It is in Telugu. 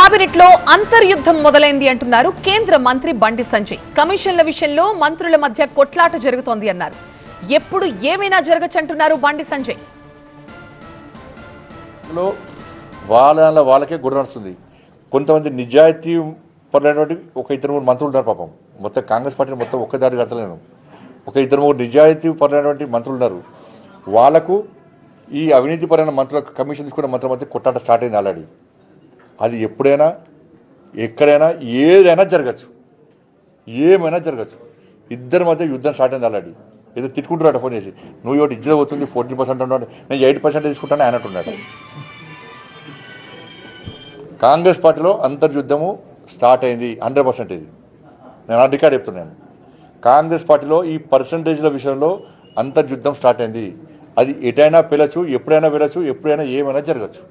కేబినెట్ లో అంతర్యుద్ధం మొదలైంది అంటున్నారు కేంద్ర మంత్రి బండి సంజయ్. కమిషన్ల విషయంలో మంత్రుల మధ్య కొట్లాట జరుగుతోంది అన్నారు. ఎప్పుడు ఏమైనా జరగచ్చంటున్నారు బండి సంజయ్. వాళ్ళకే గుర్ర నడుస్తుంది. కొంతమంది నిజాయితీ పడినటువంటి ఒక ఇద్దరు మూడు మంత్రులు ఉన్నారు. పాపం మొత్తం కాంగ్రెస్ పార్టీని మొత్తం ఒక్క దాడి కడతలేను. ఒక ఇద్దరు మూడు నిజాయితీ పడినటువంటి మంత్రులు ఉన్నారు. వాళ్లకు ఈ అవినీతిపరమైన మంత్రులకు కమిషన్ తీసుకున్న మంత్రుల మధ్య కొట్టాట స్టార్ట్ అయింది ఆల్రెడీ. అది ఎప్పుడైనా ఎక్కడైనా ఏదైనా జరగచ్చు, ఏమైనా జరగచ్చు. ఇద్దరి మధ్య యుద్ధం స్టార్ట్ అయింది ఆల్రెడీ. ఏదో తిట్టుకుంటున్నాడు ఫోన్ చేసి, నువ్వు ఇవాటి ఇజ్జత పోతుంది 40% ఉన్నాడు, నేను 8% తీసుకుంటాను ఆయన అంటున్నాడు. కాంగ్రెస్ పార్టీలో అంతర్యుద్ధము స్టార్ట్ అయింది 100%. ఇది నేను ఆ రికార్డ్ చెప్తున్నాను. కాంగ్రెస్ పార్టీలో ఈ పర్సంటేజ్ల విషయంలో అంతర్యుద్ధం స్టార్ట్ అయింది. అది ఎటైనా వెళ్ళచ్చు, ఎప్పుడైనా వెళ్ళచ్చు, ఎప్పుడైనా ఏమైనా జరగచ్చు.